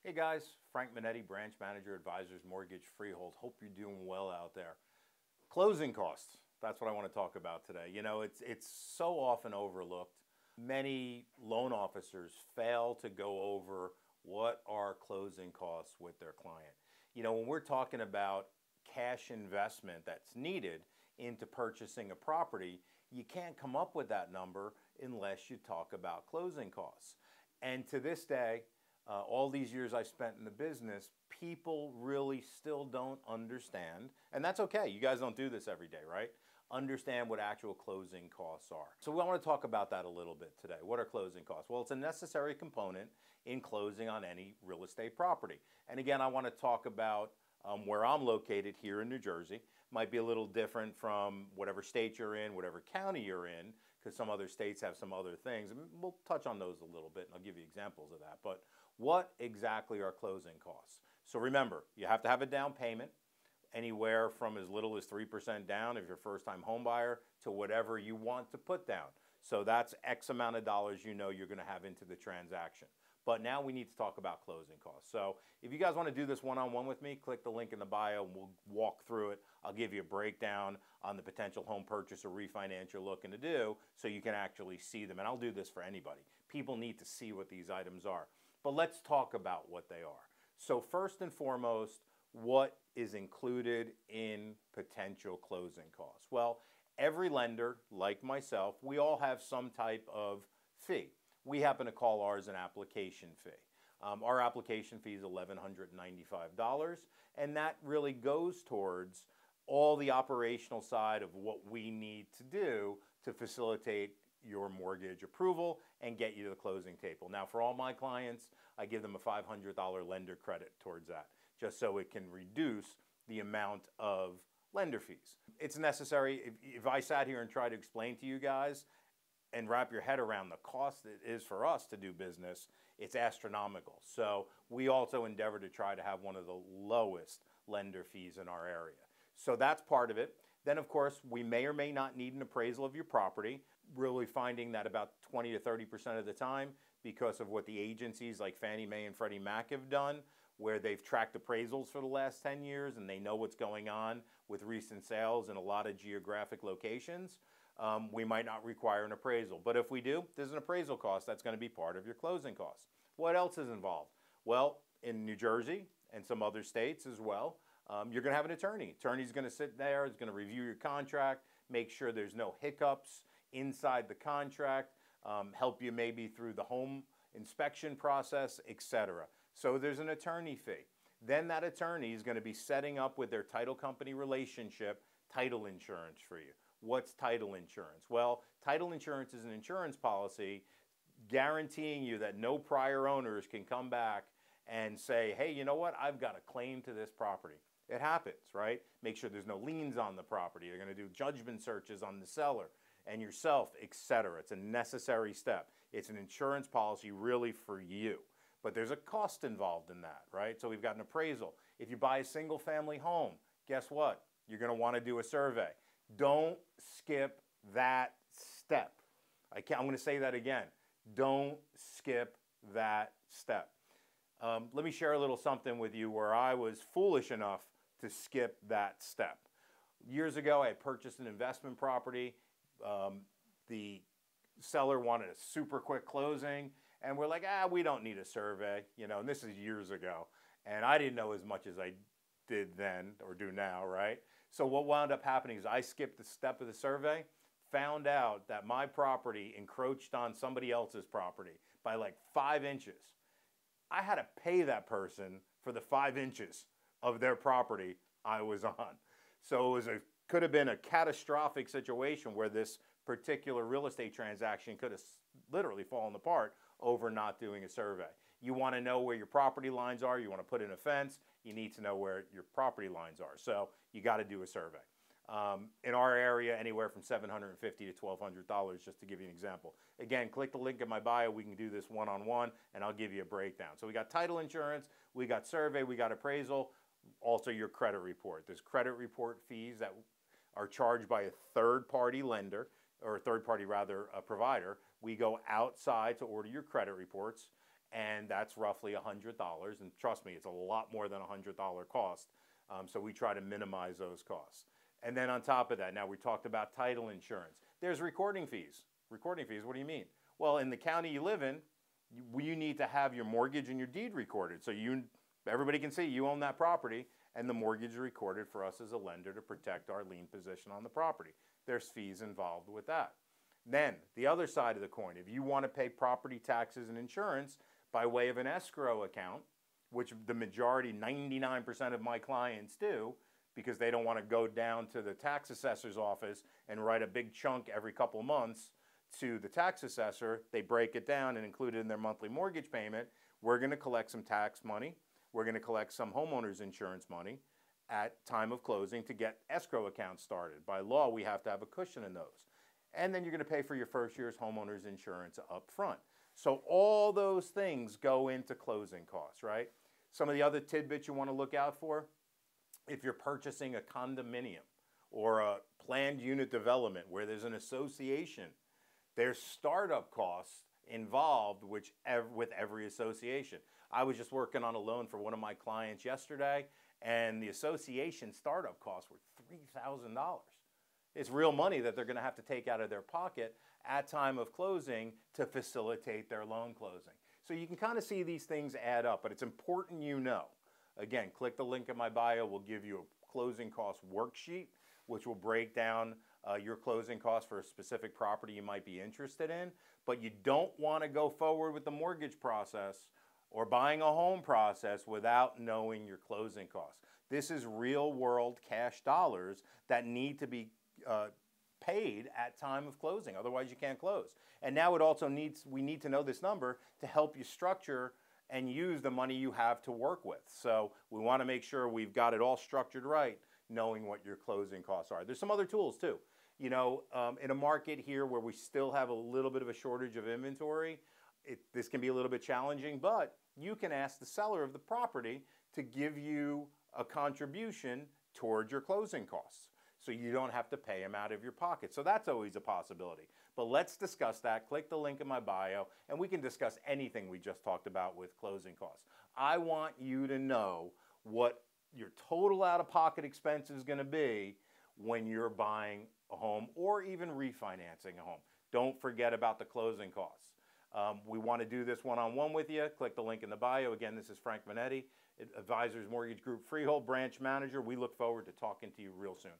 Hey guys, Frank Minetti, Branch Manager, Advisors, Mortgage, Freehold. Hope you're doing well out there. Closing costs, that's what I want to talk about today. You know, it's so often overlooked. Many loan officers fail to go over what are closing costs with their client. You know, when we're talking about cash investment that's needed into purchasing a property, you can't come up with that number unless you talk about closing costs. And to this day, all these years I spent in the business, people really still don't understand, and that's okay. You guys don't do this every day, right? Understand what actual closing costs are. So we want to talk about that a little bit today. What are closing costs? Well, it's a necessary component in closing on any real estate property. And again, I want to talk about where I'm located here in New Jersey. Might be a little different from whatever state you're in, whatever county you're in, because some other states have some other things. And we'll touch on those a little bit, and I'll give you examples of that. But what exactly are closing costs? So remember, you have to have a down payment, anywhere from as little as 3% down if you're a first-time home buyer to whatever you want to put down. So that's X amount of dollars you know you're going to have into the transaction. But now we need to talk about closing costs. So if you guys want to do this one-on-one with me, click the link in the bio and we'll walk through it. I'll give you a breakdown on the potential home purchase or refinance you're looking to do so you can actually see them. And I'll do this for anybody. People need to see what these items are. But let's talk about what they are. So first and foremost, what is included in potential closing costs? Well, every lender, like myself, we all have some type of fee. We happen to call ours an application fee. Our application fee is $1,195, and that really goes towards all the operational side of what we need to do to facilitate your mortgage approval and get you to the closing table. Now, for all my clients, I give them a $500 lender credit towards that, just so it can reduce the amount of lender fees. It's necessary. If I sat here and tried to explain to you guys and wrap your head around the cost it is for us to do business, it's astronomical. So we also endeavor to try to have one of the lowest lender fees in our area. So that's part of it. Then, of course, we may or may not need an appraisal of your property, really finding that about 20 to 30% of the time because of what the agencies like Fannie Mae and Freddie Mac have done, where they've tracked appraisals for the last 10 years and they know what's going on with recent sales in a lot of geographic locations. We might not require an appraisal. But if we do, there's an appraisal cost that's going to be part of your closing costs. What else is involved? Well, in New Jersey and some other states as well, you're going to have an attorney. Attorney's going to sit there, is going to review your contract, make sure there's no hiccups inside the contract, help you maybe through the home inspection process, etc. So there's an attorney fee. Then that attorney is going to be setting up with their title company relationship title insurance for you. What's title insurance? Well, title insurance is an insurance policy guaranteeing you that no prior owners can come back and say, hey, you know what? I've got a claim to this property. It happens, right? Make sure there's no liens on the property. You're going to do judgment searches on the seller and yourself, etc. It's a necessary step. It's an insurance policy really for you. But there's a cost involved in that, right? So we've got an appraisal. If you buy a single family home, guess what? You're going to want to do a survey. Don't skip that step. I'm going to say that again. Don't skip that step. Let me share a little something with you where I was foolish enough to skip that step. Years ago, I purchased an investment property. The seller wanted a super quick closing, and we're like, we don't need a survey, you know, and this is years ago. And I didn't know as much as I did then or do now, right? So what wound up happening is I skipped the step of the survey, found out that my property encroached on somebody else's property by like 5 inches. I had to pay that person for the 5 inches of their property I was on. So it could have been a catastrophic situation where this particular real estate transaction could have literally fallen apart over not doing a survey. You want to know where your property lines are. You want to put in a fence. You need to know where your property lines are. So you got to do a survey. In our area, anywhere from $750 to $1,200, just to give you an example. Again, click the link in my bio. We can do this one-on-one, and I'll give you a breakdown. So we got title insurance, we got survey, we got appraisal, also your credit report. There's credit report fees that are charged by a third-party lender, or a third-party, rather, a provider. We go outside to order your credit reports, and that's roughly $100. And trust me, it's a lot more than a $100 cost. So we try to minimize those costs. And then on top of that, now we talked about title insurance. There's recording fees. Recording fees, what do you mean? Well, in the county you live in, you need to have your mortgage and your deed recorded. So everybody can see you own that property, and the mortgage is recorded for us as a lender to protect our lien position on the property. There's fees involved with that. Then, the other side of the coin, if you want to pay property taxes and insurance by way of an escrow account, which the majority, 99% of my clients do, because they don't want to go down to the tax assessor's office and write a big chunk every couple months to the tax assessor, they break it down and include it in their monthly mortgage payment. We're going to collect some tax money. We're going to collect some homeowner's insurance money at time of closing to get escrow accounts started. By law, we have to have a cushion in those. And then you're going to pay for your first year's homeowner's insurance up front. So all those things go into closing costs, right? Some of the other tidbits you want to look out for, if you're purchasing a condominium or a planned unit development where there's an association, there's startup costs involved with every association. I was just working on a loan for one of my clients yesterday, and the association startup costs were $3,000. It's real money that they're going to have to take out of their pocket at time of closing to facilitate their loan closing. So you can kind of see these things add up, but it's important you know. Again, click the link in my bio. We'll give you a closing cost worksheet, which will break down your closing costs for a specific property you might be interested in. But you don't want to go forward with the mortgage process or buying a home process without knowing your closing costs. This is real world cash dollars that need to be paid at time of closing. Otherwise, you can't close. And now we need to know this number to help you structure and use the money you have to work with. So we want to make sure we've got it all structured right, knowing what your closing costs are. There's some other tools too. You know, in a market here where we still have a little bit of a shortage of inventory, this can be a little bit challenging, but you can ask the seller of the property to give you a contribution towards your closing costs, so you don't have to pay them out of your pocket. So that's always a possibility. But let's discuss that. Click the link in my bio, and we can discuss anything we just talked about with closing costs. I want you to know what your total out-of-pocket expense is going to be when you're buying a home or even refinancing a home. Don't forget about the closing costs. We want to do this one-on-one with you. Click the link in the bio. Again, this is Frank Minetti, Advisors Mortgage Group Freehold Branch Manager. We look forward to talking to you real soon.